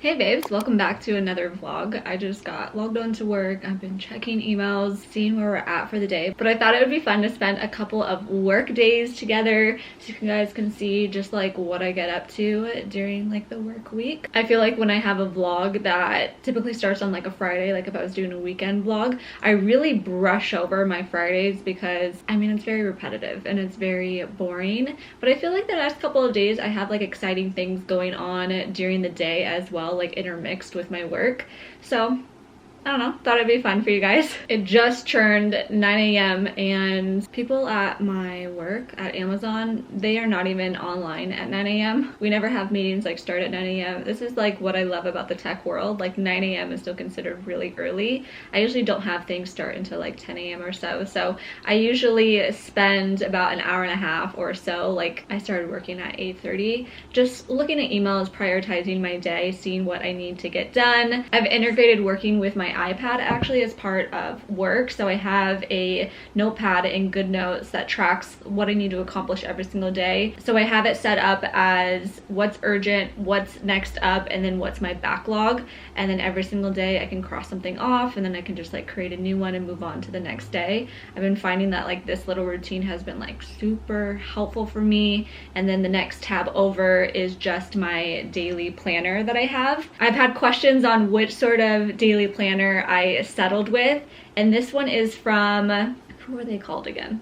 Hey babes, welcome back to another vlog. I just got logged on to work. I've been checking emails, seeing where we're at for the day, but I thought it would be fun to spend a couple of work days together so you guys can see just like what I get up to during like the work week. I feel like when I have a vlog that typically starts on like a Friday, like if I was doing a weekend vlog, I really brush over my Fridays because I mean it's very repetitive and it's very boring, but I feel like the next couple of days I have like exciting things going on during the day as well, like intermixed with my work. So I don't know, thought it'd be fun for you guys. It just turned 9 a.m. and people at my work at Amazon, they are not even online at 9 a.m. We never have meetings like start at 9 a.m. This is like what I love about the tech world. Like 9 a.m. is still considered really early. I usually don't have things start until like 10 a.m. or so. So I usually spend about an hour and a half or so. Like I started working at 8:30, just looking at emails, prioritizing my day, seeing what I need to get done. I've integrated working with my iPad actually as part of work, so I have a notepad in GoodNotes that tracks what I need to accomplish every single day. So I have it set up as what's urgent, what's next up, and then what's my backlog, and then every single day I can cross something off and then I can just like create a new one and move on to the next day. I've been finding that like this little routine has been like super helpful for me. And then the next tab over is just my daily planner that I have. I've had questions on which sort of daily planner I settled with, and this one is from, who are they called again?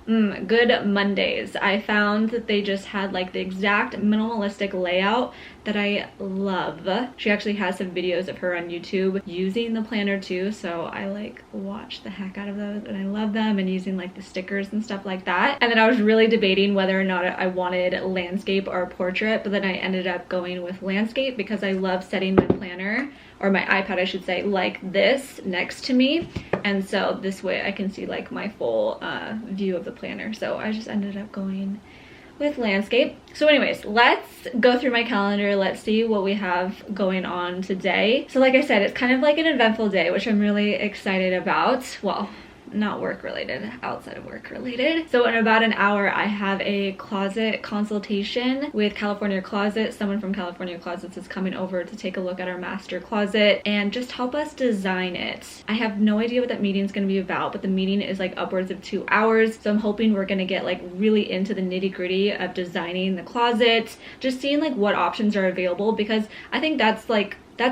Good Mondays. I found that they just had like the exact minimalistic layout that I love. She actually has some videos of her on YouTube using the planner too, so I like watch the heck out of those and I love them, and using like the stickers and stuff like that. And then I was really debating whether or not I wanted landscape or portrait, but then I ended up going with landscape because I love setting my planner, or my iPad I should say, like this next to me, and so this way I can see like my full view of the planner. So I just ended up going with landscape. So anyways, let's go through my calendar. Let's see what we have going on today. So like I said, it's kind of like an eventful day, which I'm really excited about. Well, not work related, outside of work related. So in about an hour I have a closet consultation with California Closet. Someone from California Closets is coming over to take a look at our master closet and just help us design it. I have no idea what that meeting is going to be about, but the meeting is like upwards of 2 hours, so I'm hoping we're going to get like really into the nitty-gritty of designing the closet, just seeing like what options are available, because I think that's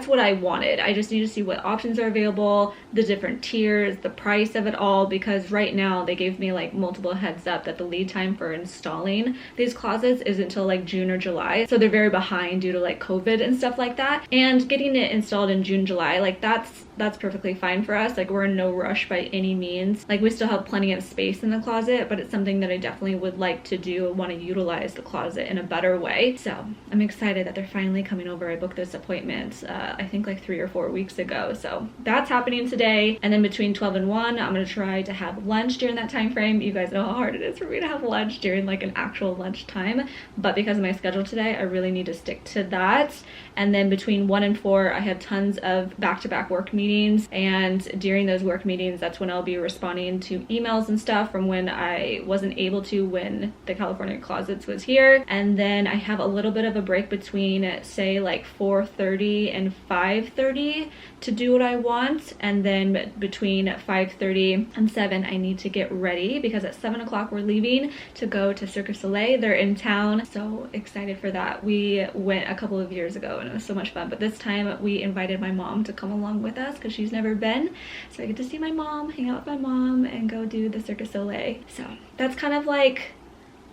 what I wanted. I just need to see what options are available, the different tiers, the price of it all, because right now they gave me like multiple heads up that the lead time for installing these closets is until like June or July. So they're very behind due to like COVID and stuff like that. And getting it installed in June, July, like that's perfectly fine for us. Like we're in no rush by any means. Like we still have plenty of space in the closet, but it's something that I definitely would like to do, want to utilize the closet in a better way. So I'm excited that they're finally coming over. I booked this appointment I think like 3 or 4 weeks ago, so that's happening today. And then between 12 and 1 I'm gonna try to have lunch during that time frame. You guys know how hard it is for me to have lunch during like an actual lunch time, but because of my schedule today I really need to stick to that. And then between 1 and 4 I have tons of back-to-back work meetings, and during those work meetings that's when I'll be responding to emails and stuff from when I wasn't able to when the California Closets was here. And then I have a little bit of a break between say like 4:30 and 5:30 to do what I want, and then between 5:30 and 7 I need to get ready because at 7 o'clock we're leaving to go to Cirque du Soleil. They're in town, so excited for that. We went a couple of years ago and it was so much fun, but this time we invited my mom to come along with us because she's never been, so I get to see my mom, hang out with my mom, and go do the Cirque du Soleil. So that's kind of like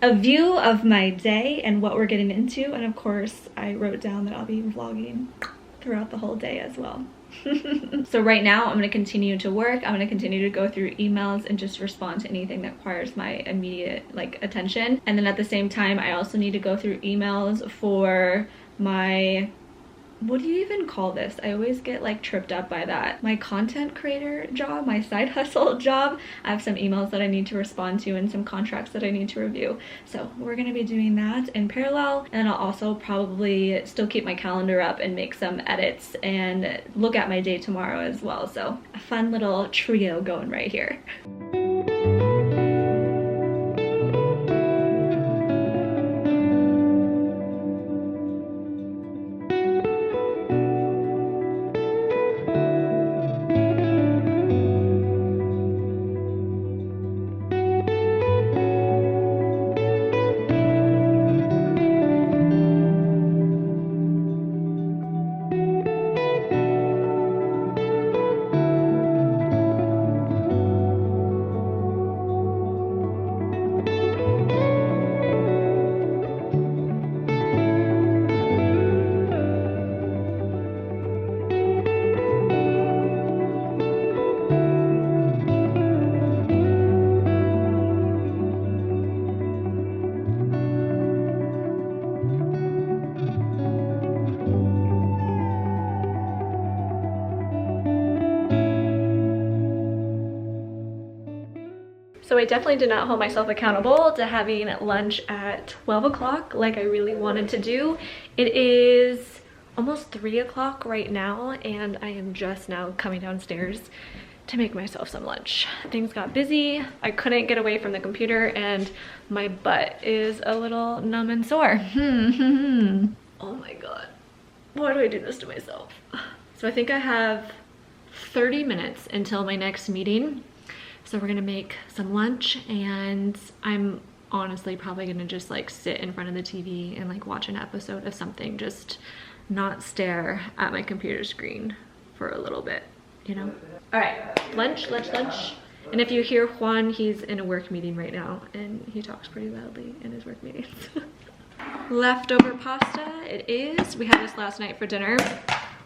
a view of my day and what we're getting into. And of course I wrote down that I'll be vlogging throughout the whole day as well. So right now I'm going to continue to work. I'm going to continue to go through emails and just respond to anything that requires my immediate like attention. And then at the same time I also need to go through emails for my, what do you even call this? I always get like tripped up by that. My content creator job, my side hustle job. I have some emails that I need to respond to and some contracts that I need to review. So we're gonna be doing that in parallel. And then I'll also probably still keep my calendar up and make some edits and look at my day tomorrow as well. So a fun little trio going right here. So I definitely did not hold myself accountable to having lunch at 12 o'clock like I really wanted to do. It is almost 3 o'clock right now, and I am just now coming downstairs to make myself some lunch. Things got busy. I couldn't get away from the computer, and my butt is a little numb and sore. Oh my god. Why do I do this to myself? So I think I have 30 minutes until my next meeting. So we're gonna make some lunch, and I'm honestly probably gonna just like sit in front of the TV and like watch an episode of something, just not stare at my computer screen for a little bit, you know? All right, lunch. And if you hear Juan, he's in a work meeting right now, and he talks pretty loudly in his work meetings. Leftover pasta it is. We had this last night for dinner.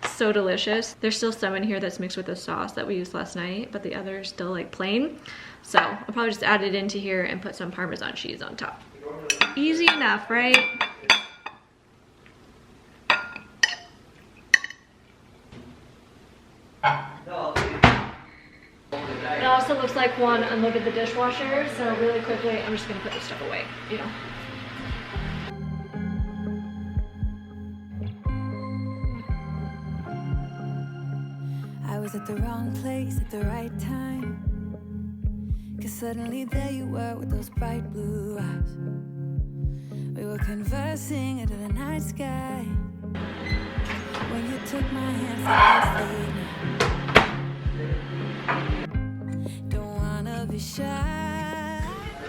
So delicious. There's still some in here that's mixed with the sauce that we used last night, but the other is still like plain. So I'll probably just add it into here and put some Parmesan cheese on top. Easy enough, right? It also looks like Juan unloaded the dishwasher, so really quickly I'm just gonna put this stuff away, you know. I was at the wrong place at the right time, 'cause suddenly there you were with those bright blue eyes. We were conversing under the night sky when you took my hand for don't wanna be shy.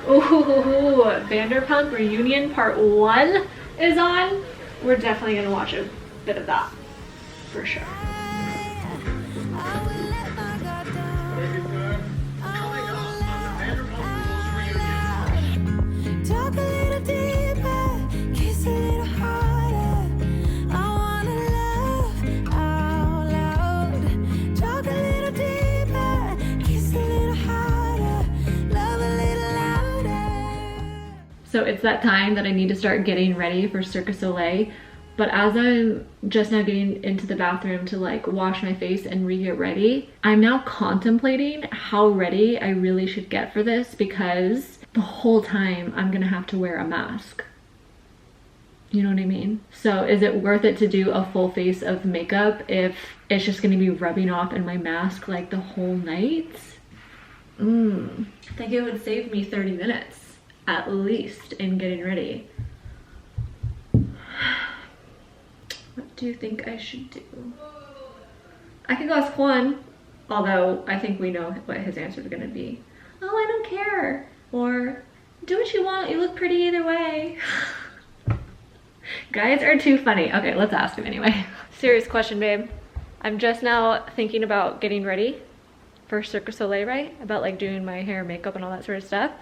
Ooh, Vanderpump Reunion Part 1 is on. We're definitely gonna watch a bit of that for sure. Talk a little deeper, kiss a little harder. I wanna love out loud. Talk a little deeper, kiss a little harder, love a little louder. So it's that time that I need to start getting ready for Cirque du Soleil. But as I'm just now getting into the bathroom to like wash my face and re-get ready, I'm now contemplating how ready I really should get for this, because the whole time I'm gonna have to wear a mask. You know what I mean? So is it worth it to do a full face of makeup if it's just gonna be rubbing off in my mask like the whole night? I think it would save me 30 minutes at least in getting ready. What do you think I should do? I could go ask Juan, although I think we know what his answer is gonna be. Oh, I don't care. Or, do what you want, you look pretty either way. Guys are too funny. Okay, let's ask him anyway. Serious question, babe. I'm just now thinking about getting ready for Cirque du Soleil, right? About like doing my hair, makeup, and all that sort of stuff.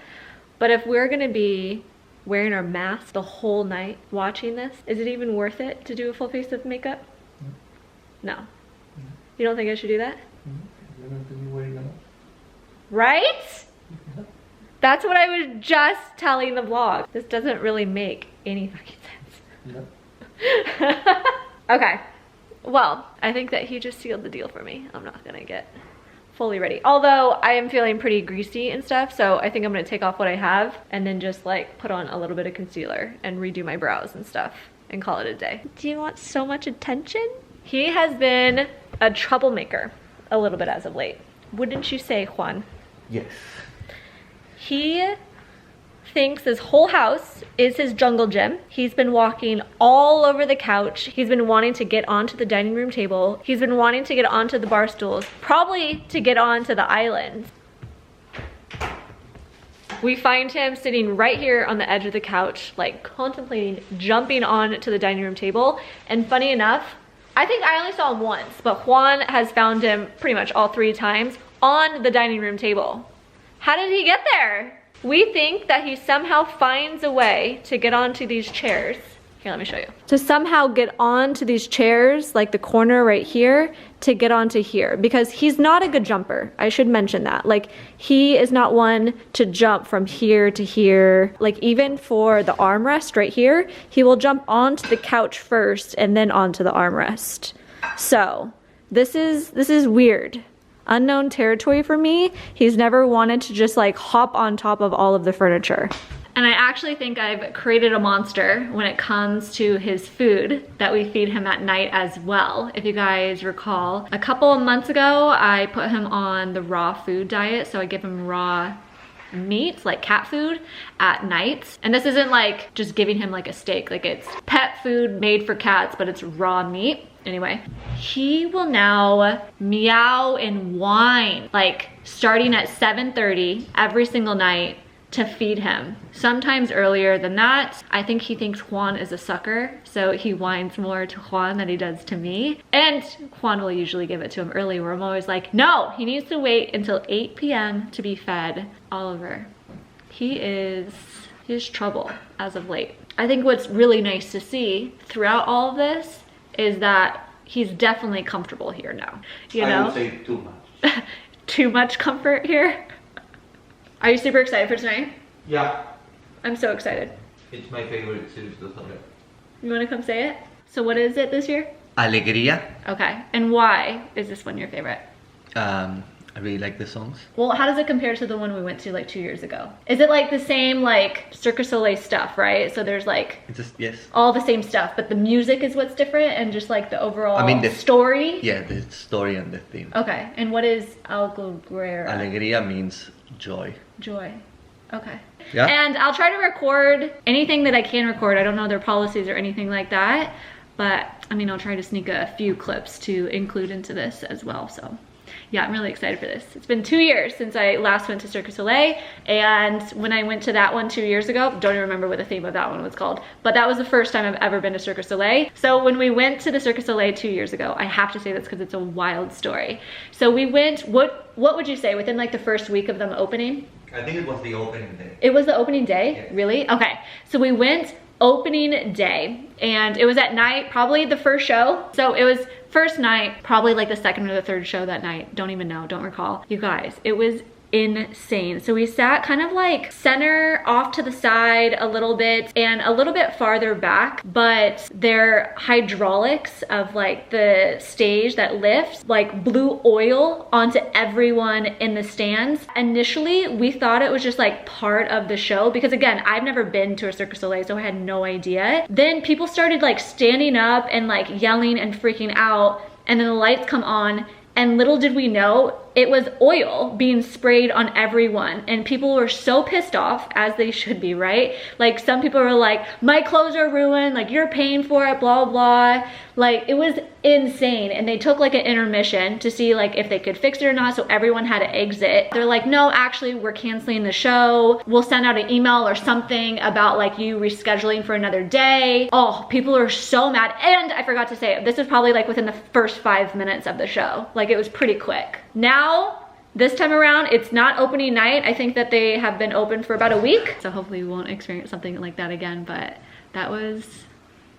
But if we're gonna be wearing our mask the whole night watching this, is it even worth it to do a full face of makeup? No. You don't think I should do that? Right? That's what I was just telling the vlog. This doesn't really make any fucking sense. No. Okay. Well, I think that he just sealed the deal for me. I'm not gonna get fully ready. Although I am feeling pretty greasy and stuff, so I think I'm gonna take off what I have and then just like put on a little bit of concealer and redo my brows and stuff and call it a day. Do you want so much attention? He has been a troublemaker a little bit as of late. Wouldn't you say, Juan? Yes. He thinks his whole house is his jungle gym. He's been walking all over the couch. He's been wanting to get onto the dining room table. He's been wanting to get onto the bar stools, probably to get onto the island. We find him sitting right here on the edge of the couch, like contemplating jumping on to the dining room table. And funny enough, I think I only saw him once, but Juan has found him pretty much all 3 times on the dining room table. How did he get there? We think that he somehow finds a way to get onto these chairs. Here, let me show you. To somehow get onto these chairs, like the corner right here, to get onto here. Because he's not a good jumper. I should mention that. Like, he is not one to jump from here to here. Like, even for the armrest right here, he will jump onto the couch first and then onto the armrest. So, this is weird. unknown territory for me. He's never wanted to just like hop on top of all of the furniture. And I actually think I've created a monster when it comes to his food that we feed him at night as well. If you guys recall, a couple of months ago, I put him on the raw food diet. So I give him raw meat, like cat food, at night. And this isn't like just giving him like a steak, like it's pet food made for cats, but it's raw meat. Anyway, he will now meow and whine, like starting at 7:30 every single night to feed him. Sometimes earlier than that. I think he thinks Juan is a sucker, so he whines more to Juan than he does to me. And Juan will usually give it to him early, where I'm always like, no, he needs to wait until 8 p.m. to be fed. Oliver, he is trouble as of late. I think what's really nice to see throughout all of this is that he's definitely comfortable here now. You know? I would say too much. Too much comfort here? Are you super excited for tonight? Yeah. I'm so excited. It's my favorite series to Soleil. You want to come say it? So what is it this year? Alegría. Okay. And why is this one your favorite? I really like the songs. Well, how does it compare to the one we went to like 2 years ago? Is it like the same like Cirque du Soleil stuff, right? So there's like It's just, yes. all the same stuff, but the music is what's different and just like the overall the story? Yeah, the story and the theme. Okay. And what is Alegría? Alegría means joy. Joy. Okay. Yeah. And I'll try to record anything that I can record. I don't know their policies or anything like that, but I mean, I'll try to sneak a few clips to include into this as well. So yeah, I'm really excited for this. It's been 2 years since I last went to Cirque du Soleil, and when I went to that one 2 years ago, don't even remember what the theme of that one was called, but that was the first time I've ever been to Cirque du Soleil. So when we went to the Cirque du Soleil 2 years ago, I have to say this because it's a wild story. So we went, what would you say, within like the first week of them opening? I think it was the opening day. It was the opening day? Yeah. Really? Okay. So we went opening day, and it was at night, probably the first show. So it was first night, probably like the second or the third show that night. Don't even know, don't recall. You guys, it was insane. So we sat kind of like center off to the side a little bit and a little bit farther back, but their hydraulics of like the stage that lifts like blew oil onto everyone in the stands. Initially, we thought it was just like part of the show because again, I've never been to a Cirque du Soleil, so I had no idea. Then people started like standing up and like yelling and freaking out, and then the lights come on, and little did we know, it was oil being sprayed on everyone, and people were so pissed off, as they should be, right? Like some people were like, my clothes are ruined, like you're paying for it, blah, blah. Like it was insane. And they took like an intermission to see like if they could fix it or not, so everyone had to exit. They're like, no, actually we're canceling the show. We'll send out an email or something about like you rescheduling for another day. Oh, people are so mad. And I forgot to say, this is probably like within the first 5 minutes of the show. Like it was pretty quick. Now, this time around, it's not opening night. I think that they have been open for about a week. So hopefully we won't experience something like that again, but that was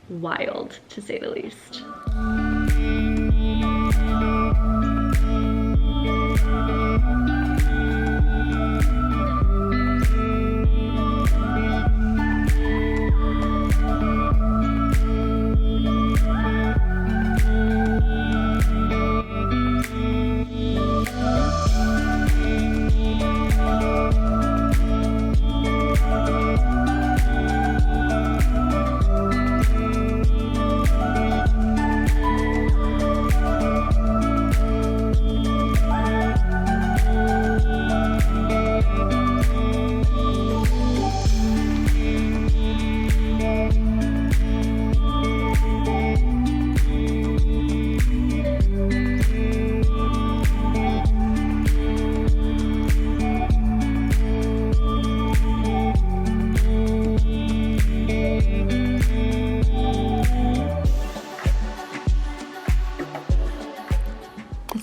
wild to say the least.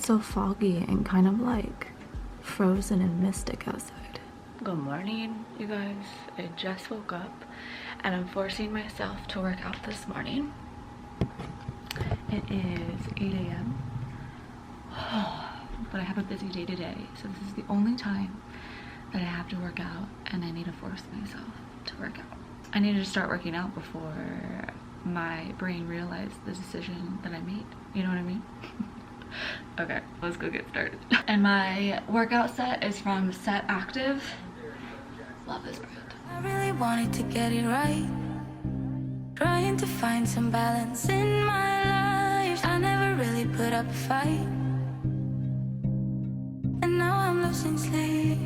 So foggy and kind of like frozen and mystic outside. Good morning, you guys. I just woke up and I'm forcing myself to work out this morning. It is 8 a.m. but I have a busy day today, so this is the only time that I have to work out, and I need to force myself to work out. I needed to start working out before my brain realized the decision that I made. You know what I mean? Okay, let's go get started. And my workout set is from Set Active. Love this brand. I really wanted to get it right, trying to find some balance in my life. I never really put up a fight, and now I'm losing sleep.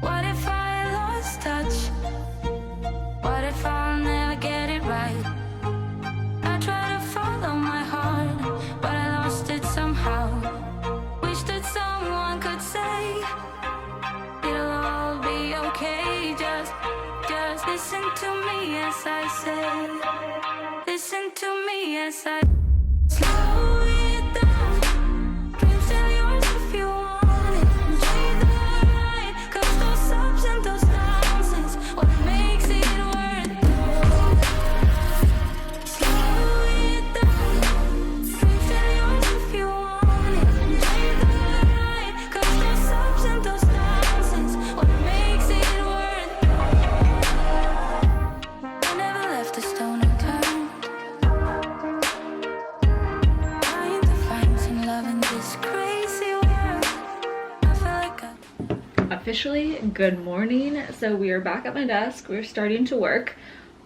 What if I lost touch? What if I'll never get it right? I try to follow my heart, but I lost it somehow. Wish that someone could say it'll all be okay. Just listen to me as I say. Listen to me as I slow it down. Dreams are yours if you want it. Enjoy the ride, 'cause those ups and those downs is what makes it worth it. Slow it down. Dreams are yours if you want it. Enjoy the ride, 'cause those ups and those downs is what makes it worth it. I never left a stone unturned, trying to find some love in this crazy world. I feel like Officially, good morning. So we are back at my desk. We're starting to work,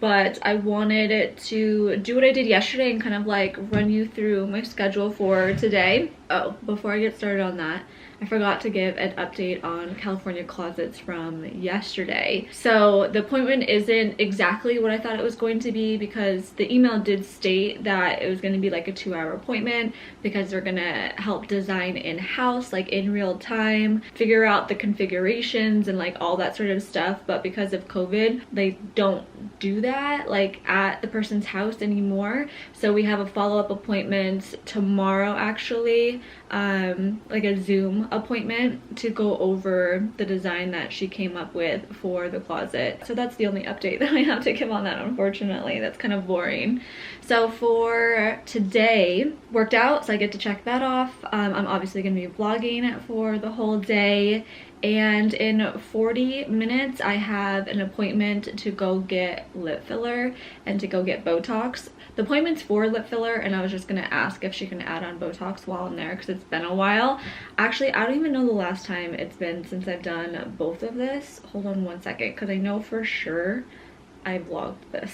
but I wanted to do what I did yesterday and kind of like run you through my schedule for today. Oh, before I get started on that, I forgot to give an update on California closets from yesterday. So the appointment isn't exactly what I thought it was going to be, because the email did state that it was going to be like a 2-hour appointment, because they're going to help design in-house, like in real time, figure out the configurations and like all that sort of stuff. But because of COVID, they don't do that like at the person's house anymore. So we have a follow-up appointment tomorrow, actually, like a Zoom appointment to go over the design that she came up with for the closet. So that's the only update that I have to give on that, unfortunately. That's kind of boring. So for today, worked out, so I get to check that off. I'm obviously going to be vlogging for the whole day, and in 40 minutes I have an appointment to go get lip filler and to go get Botox. The appointment's for lip filler, and I was just gonna ask if she can add on Botox while I'm there, because it's been a while. Actually, I don't even know the last time it's been since I've done both of this. Hold on one second, because I know for sure I vlogged this.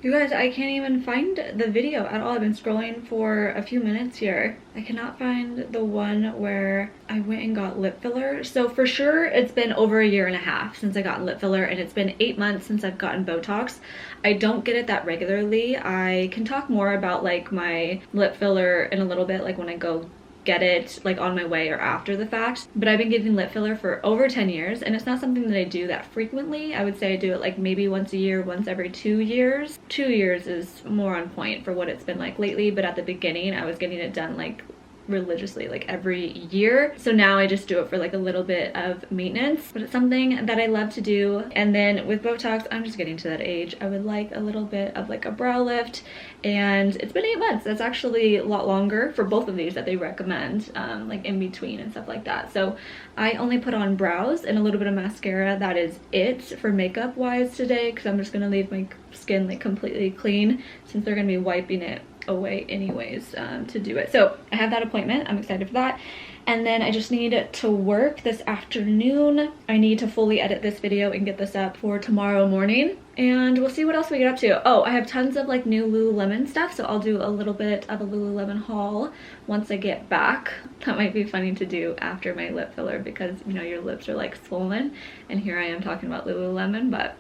You guys, I can't even find the video at all. I've been scrolling for a few minutes here. I cannot find the one where I went and got lip filler. So for sure, it's been over 1.5 years since I got lip filler, and it's been 8 months since I've gotten Botox. I don't get it that regularly. I can talk more about like my lip filler in a little bit, like when I go get it like on my way or after the fact. But I've been getting lip filler for over 10 years, and it's not something that I do that frequently. I would say I do it like maybe once a year, once every 2 years. 2 years is more on point for what it's been like lately, but at the beginning I was getting it done like religiously like every year. So now I just do it for like a little bit of maintenance, but it's something that I love to do. And then with Botox, I'm just getting to that age. I would like a little bit of like a brow lift, and it's been 8 months. That's actually a lot longer for both of these that they recommend, like in between and stuff like that. So I only put on brows and a little bit of mascara. That is it for makeup wise today, because I'm just gonna leave my skin like completely clean, since they're gonna be wiping it away anyways to do it. So I have that appointment. I'm excited for that. And then I just need to work this afternoon. I need to fully edit this video and get this up for tomorrow morning, and we'll see what else we get up to. Oh, I have tons of like new Lululemon stuff, so I'll do a little bit of a Lululemon haul once I get back. That might be funny to do after my lip filler, because you know your lips are like swollen, and here I am talking about Lululemon, but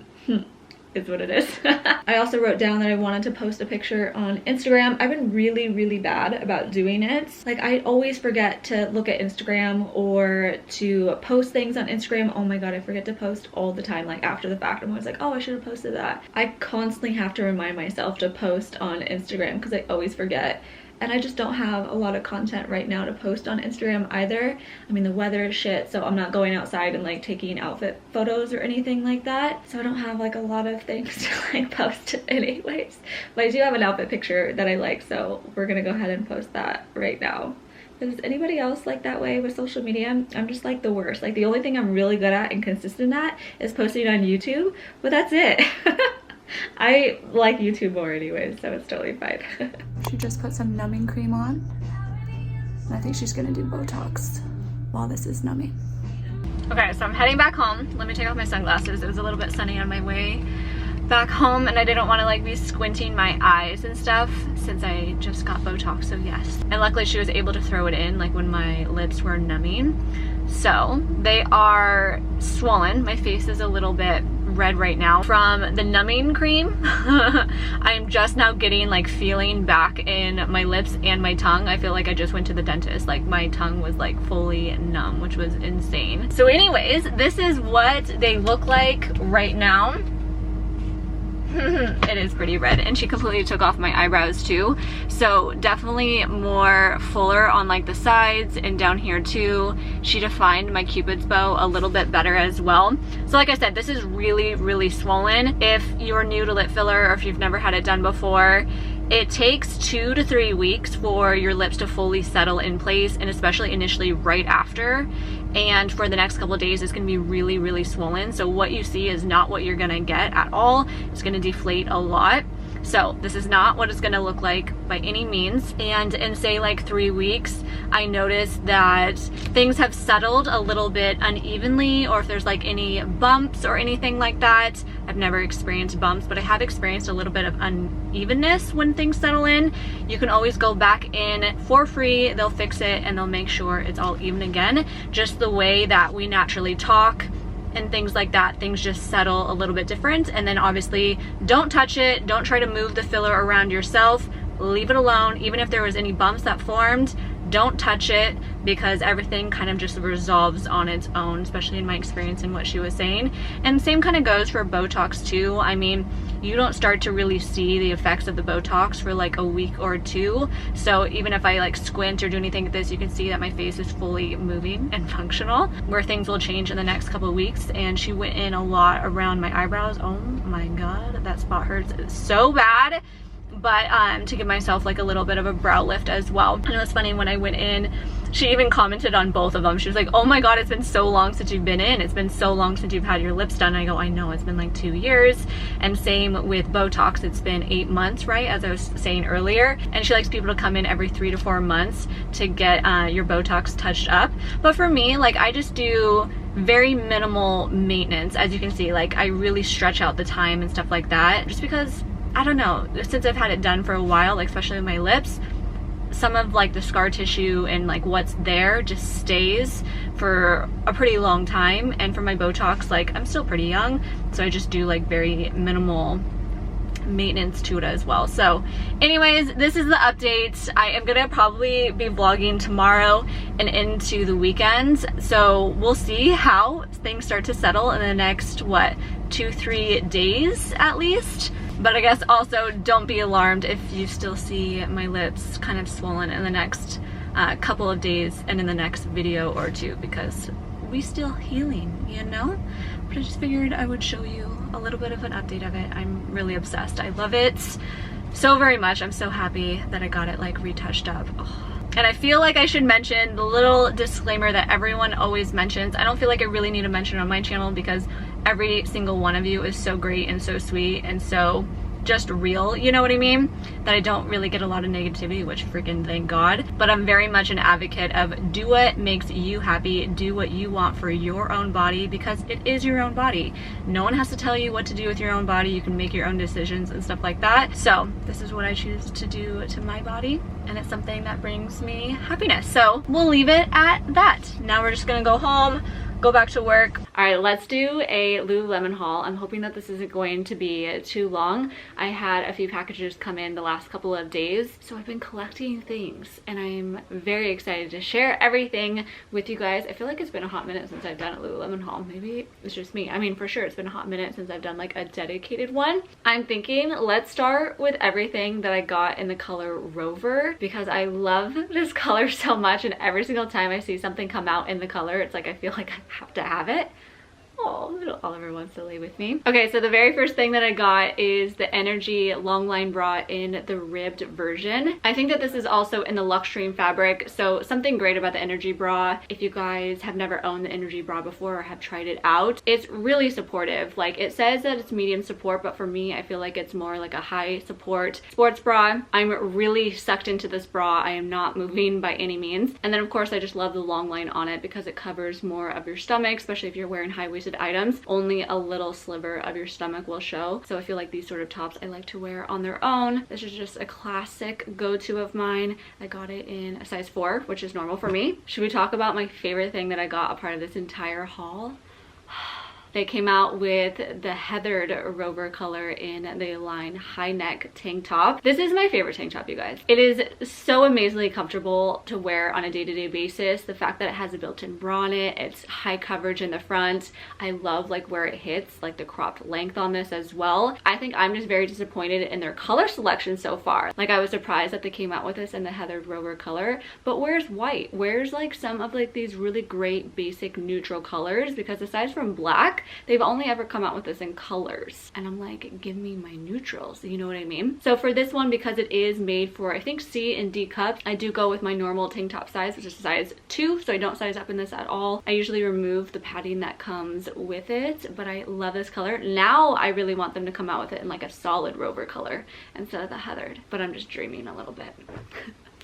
is what it is. I also wrote down that I wanted to post a picture on Instagram. I've been really bad about doing it. Like I always forget to look at Instagram or to post things on Instagram. Oh my god, I forget to post all the time. Like after the fact, I'm always like, oh, I should have posted that. I constantly have to remind myself to post on Instagram, because I always forget. And I just don't have a lot of content right now to post on Instagram either. I mean, the weather is shit, so I'm not going outside and like taking outfit photos or anything like that. So I don't have like a lot of things to like post anyways. But I do have an outfit picture that I like, so we're gonna go ahead and post that right now. Is anybody else like that way with social media? I'm just like the worst. Like the only thing I'm really good at and consistent at is posting on YouTube, but that's it. I like YouTube more anyways, so it's totally fine. to just put some numbing cream on. And I think she's gonna do Botox while this is numbing. Okay, so I'm heading back home. Let me take off my sunglasses. It was a little bit sunny on my way back home and I didn't want to like be squinting my eyes and stuff since I just got Botox, so yes. And luckily she was able to throw it in like when my lips were numbing. So they are swollen. My face is a little bit red right now from the numbing cream. I'm just now getting like feeling back in my lips and my tongue. I feel like I just went to the dentist. Like my tongue was like fully numb, which was insane. So anyways, this is what they look like right now. It is pretty red, and she completely took off my eyebrows too, so definitely more fuller on like the sides and down here too. She defined my cupid's bow a little bit better as well. So like I said, this is really swollen. If you're new to lip filler or if you've never had it done before, it takes 2 to 3 weeks for your lips to fully settle in place, and especially initially right after. And for the next couple of days, it's gonna be really swollen. So what you see is not what you're gonna get at all. It's gonna deflate a lot. So this is not what it's gonna look like by any means. And in say like 3 weeks, I noticed that things have settled a little bit unevenly, or if there's like any bumps or anything like that. I've never experienced bumps, but I have experienced a little bit of unevenness when things settle in. You can always go back in for free. They'll fix it and they'll make sure it's all even again. Just the way that we naturally talk and things like that, things just settle a little bit different. And then obviously don't touch it, don't try to move the filler around yourself, leave it alone. Even if there was any bumps that formed, don't touch it, because everything kind of just resolves on its own, especially in my experience and what she was saying. And same kind of goes for Botox too. I mean, you don't start to really see the effects of the Botox for like a week or two. So even if I like squint or do anything like this, you can see that my face is fully moving and functional, where things will change in the next couple of weeks. And she went in a lot around my eyebrows. Oh my God, that spot hurts so bad. But to give myself like a little bit of a brow lift as well. And it was funny, when I went in, she even commented on both of them. She was like, oh my God, it's been so long since you've been in. It's been so long since you've had your lips done. And I go, I know, it's been like 2 years. And same with Botox, it's been 8 months, right? As I was saying earlier. And she likes people to come in every 3 to 4 months to get your Botox touched up. But for me, like I just do very minimal maintenance. As you can see, like I really stretch out the time and stuff like that, just because I don't know, since I've had it done for a while, like especially with my lips, some of like the scar tissue and like what's there just stays for a pretty long time. And for my Botox, like I'm still pretty young, so I just do like very minimal maintenance to it as well. So anyways, this is the update. I am gonna probably be vlogging tomorrow and into the weekends, so we'll see how things start to settle in the next, what, 2-3 days at least. But I guess also don't be alarmed if you still see my lips kind of swollen in the next couple of days and in the next video or two, because we still healing, you know? But I just figured I would show you a little bit of an update of it. I'm really obsessed. I love it so very much. I'm so happy that I got it like retouched up. Oh. And I feel like I should mention the little disclaimer that everyone always mentions. I don't feel like I really need to mention it on my channel, because every single one of you is so great and so sweet and so just real, you know what I mean? That I don't really get a lot of negativity, which freaking thank God. But I'm very much an advocate of do what makes you happy, do what you want for your own body, because it is your own body. No one has to tell you what to do with your own body. You can make your own decisions and stuff like that. So this is what I choose to do to my body, and it's something that brings me happiness. So we'll leave it at that. Now we're just gonna go home, go back to work. All right, let's do a Lululemon haul. I'm hoping that this isn't going to be too long. I had a few packages come in the last couple of days, so I've been collecting things and I'm very excited to share everything with you guys. I feel like it's been a hot minute since I've done a Lululemon haul. Maybe it's just me. I mean, for sure it's been a hot minute since I've done like a dedicated one. I'm thinking let's start with everything that I got in the color Rover, because I love this color so much, and every single time I see something come out in the color, it's like I feel like I have to have it. Oh, little Oliver wants to lay with me. Okay, so the very first thing that I got is the Energy long line bra in the ribbed version. I think that this is also in the Luxtreme fabric. So something great about the Energy bra, if you guys have never owned the Energy bra before or have tried it out, it's really supportive. Like, it says that it's medium support, but for me, I feel like it's more like a high support sports bra. I'm really sucked into this bra. I am not moving by any means. And then of course, I just love the long line on it because it covers more of your stomach, especially if you're wearing high-waisted items. Only a little sliver of your stomach will show. So I feel like these sort of tops I like to wear on their own. This is just a classic go-to of mine. I got it in a size 4, which is normal for me. Should we talk about my favorite thing that I got a part of this entire haul? They came out with the heathered rover color in the line high neck tank top. This is my favorite tank top, you guys. It is so amazingly comfortable to wear on a day-to-day basis. The fact that it has a built-in bra in it, it's high coverage in the front. I love like where it hits, like the cropped length on this as well. I think I'm just very disappointed in their color selection so far. Like, I was surprised that they came out with this in the heathered rover color, but where's white? Where's like some of like these really great basic neutral colors? Because aside from black, they've only ever come out with this in colors, and I'm like, give me my neutrals, you know what I mean? So for this one, because it is made for I think C and D cups, I do go with my normal tank top size, which is size 2, so I don't size up in this at all. I usually remove the padding that comes with it, but I love this color. Now I really want them to come out with it in like a solid rover color instead of the heathered, but I'm just dreaming a little bit.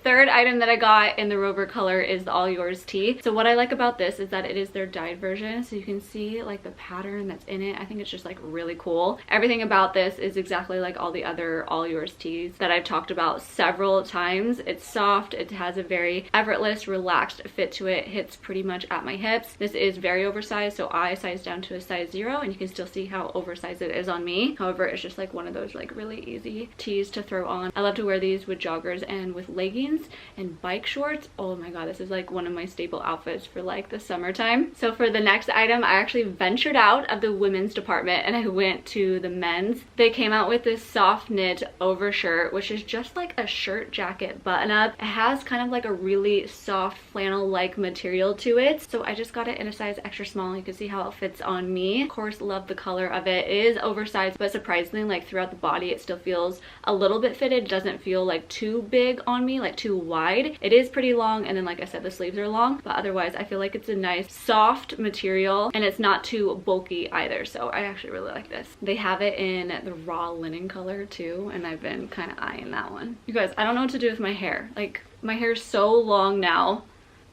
Third item that I got in the rover color is the All Yours tee. So what I like about this is that it is their dyed version, so you can see like the pattern that's in it. I think it's just like really cool. Everything about this is exactly like all the other All Yours tees that I've talked about several times. It's soft, it has a very effortless, relaxed fit to it, hits pretty much at my hips. This is very oversized, so I size down to a size 0, and you can still see how oversized it is on me. However, it's just like one of those like really easy tees to throw on. I love to wear these with joggers and with leggings and bike shorts. Oh my god, this is like one of my staple outfits for like the summertime. So for the next item, I actually ventured out of the women's department and I went to the men's. They came out with this soft knit overshirt, which is just like a shirt jacket button up. It has kind of like a really soft flannel like material to it, so I just got it in a size extra small. You can see how it fits on me. Of course, love the color of it. It is oversized, but surprisingly, like throughout the body, it still feels a little bit fitted. It doesn't feel like too big on me, like too wide. It is pretty long, and then like I said, the sleeves are long, but otherwise I feel like it's a nice soft material and it's not too bulky either, so I actually really like this. They have it in the raw linen color too, and I've been kind of eyeing that one. You guys, I don't know what to do with my hair. Like, my hair is so long now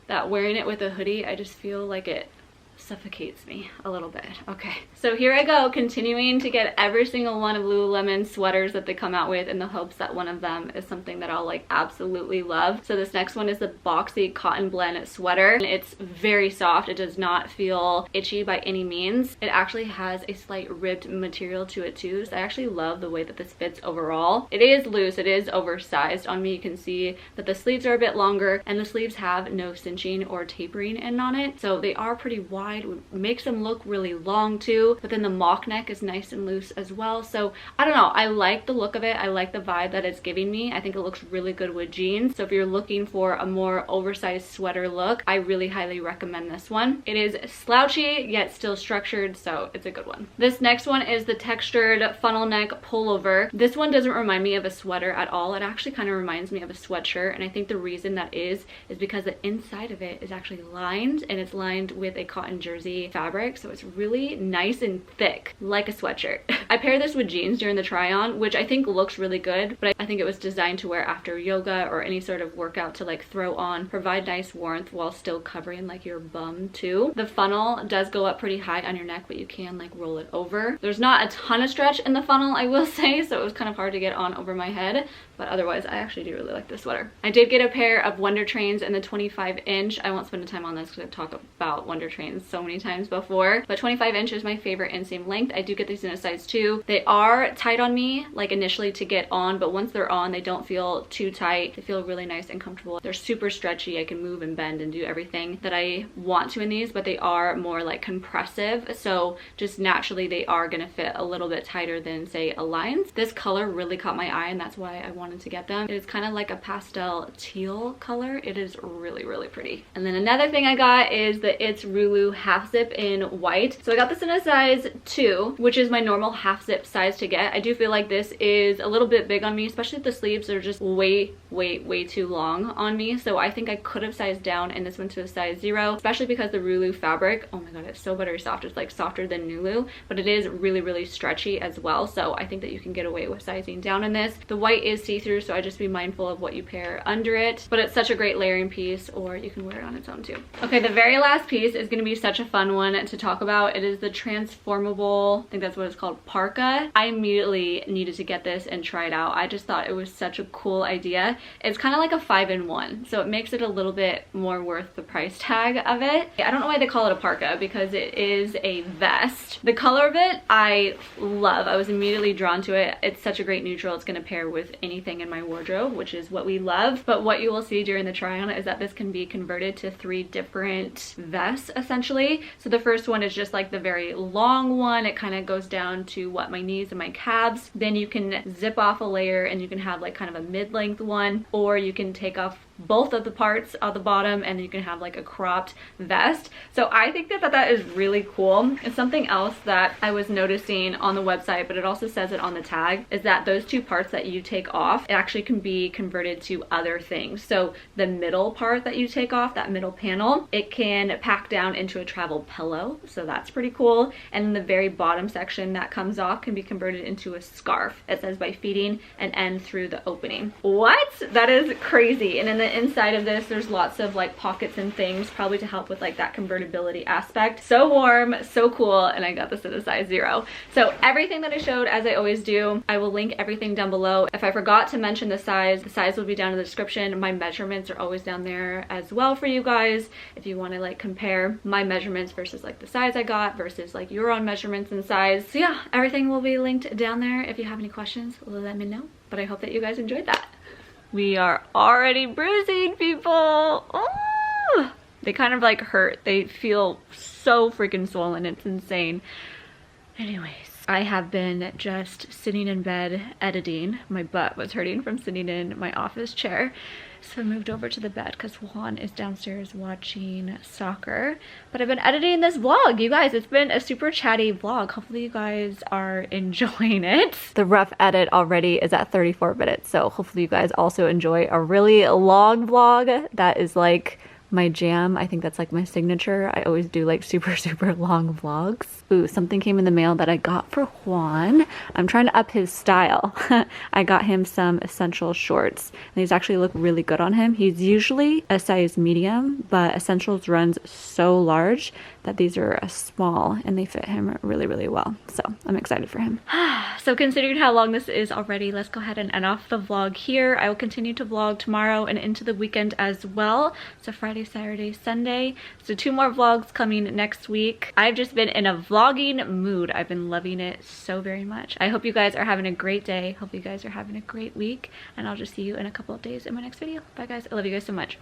that wearing it with a hoodie, I just feel like it suffocates me a little bit. Okay, so here I go, continuing to get every single one of Lululemon sweaters that they come out with in the hopes that one of them is something that I'll like absolutely love. So this next one is the Boxy cotton blend sweater, and it's very soft. It does not feel itchy by any means. It actually has a slight ribbed material to it too, so I actually love the way that this fits overall. It is loose, it is oversized on me. You can see that the sleeves are a bit longer, and the sleeves have no cinching or tapering in on it, so they are pretty wide. Makes them look really long too, but then the mock neck is nice and loose as well. So I don't know, I like the look of it. I like the vibe that it's giving me. I think it looks really good with jeans. So if you're looking for a more oversized sweater look, I really highly recommend this one. It is slouchy yet still structured, so it's a good one. This next one is the textured funnel neck pullover. This one doesn't remind me of a sweater at all. It actually kind of reminds me of a sweatshirt, and I think the reason that is because the inside of it is actually lined, and it's lined with a cotton jersey fabric, so it's really nice and thick like a sweatshirt. I paired this with jeans during the try on, which I think looks really good, but I think it was designed to wear after yoga or any sort of workout to like throw on, provide nice warmth while still covering like your bum too. The funnel does go up pretty high on your neck, but you can like roll it over. There's not a ton of stretch in the funnel, I will say, so it was kind of hard to get on over my head, but otherwise I actually do really like this sweater. I did get a pair of Wonder Trains in the 25-inch. I won't spend the time on this because I've talked about Wonder Trains so many times before, but 25-inch is my favorite inseam length. I do get these in a size 2. They are tight on me like initially to get on, but once they're on, they don't feel too tight. They feel really nice and comfortable. They're super stretchy. I can move and bend and do everything that I want to in these, but they are more like compressive, so just naturally they are gonna fit a little bit tighter than say a Lines. This color really caught my eye, and that's why I wanted to get them. It is kind of like a pastel teal color. It is really, really pretty. And then another thing I got is the It's Rulu half zip in white. So I got this in a size 2, which is my normal half zip size to get. I do feel like this is a little bit big on me, especially the sleeves are just way too long on me. So I think I could have sized down and this went to a size 0, especially because the Lulu fabric, oh my god, it's so buttery soft. It's like softer than Lulu, but it is really stretchy as well. So I think that you can get away with sizing down in this. The white is see-through, so I just be mindful of what you pair under it, but it's such a great layering piece, or you can wear it on its own too. Okay, the very last piece is going to be such a fun one to talk about. It is the transformable, I think that's what it's called, parka. I immediately needed to get this and try it out. I just thought it was such a cool idea. It's kind of like a 5-in-1, so it makes it a little bit more worth the price tag of it. I don't know why they call it a parka because it is a vest. The color of it I love. I was immediately drawn to it. It's such a great neutral. It's going to pair with anything in my wardrobe, which is what we love. But what you will see during the try on is that this can be converted to 3 different vests essentially. So the first one is just like the very long one. It kind of goes down to what, my knees and my calves. Then you can zip off a layer and you can have like kind of a mid-length one, or you can take off both of the parts of the bottom and you can have like a cropped vest. So I think that is really cool. It's something else that I was noticing on the website, but it also says it on the tag, is that those 2 parts that you take off, it actually can be converted to other things. So the middle part that you take off, that middle panel, it can pack down into a travel pillow, so that's pretty cool. And the very bottom section that comes off can be converted into a scarf. It says by feeding an end through the opening. What? That is crazy. And in the inside of this, there's lots of like pockets and things, probably to help with like that convertibility aspect. So warm, so cool, and I got this in a size 0. So everything that I showed, as I always do, I will link everything down below. If I forgot to mention the size will be down in the description. My measurements are always down there as well for you guys if you want to like compare my measurements versus like the size I got versus like your own measurements and size. So yeah, everything will be linked down there. If you have any questions, let me know. But I hope that you guys enjoyed that. We are already bruising, people. Oh, they kind of like hurt. They feel so freaking swollen. It's insane. Anyways, I have been just sitting in bed editing. My butt was hurting from sitting in my office chair. So I moved over to the bed because Juan is downstairs watching soccer. But I've been editing this vlog, you guys. It's been a super chatty vlog. Hopefully you guys are enjoying it. The rough edit already is at 34 minutes. So hopefully you guys also enjoy a really long vlog. That is like my jam. I think that's like my signature. I always do like super long vlogs. Ooh, something came in the mail that I got for Juan. I'm trying to up his style. I got him some essential shorts and these actually look really good on him. He's usually a size medium, but essentials runs so large that these are a small and they fit him really well. So I'm excited for him. So considering how long this is already, let's go ahead and end off the vlog here. I will continue to vlog tomorrow and into the weekend as well. So Friday, Saturday, Sunday. So 2 more vlogs coming next week. I've just been in a vlogging mood. I've been loving it so very much. I hope you guys are having a great day. Hope you guys are having a great week. And I'll just see you in a couple of days in my next video. Bye guys. I love you guys so much.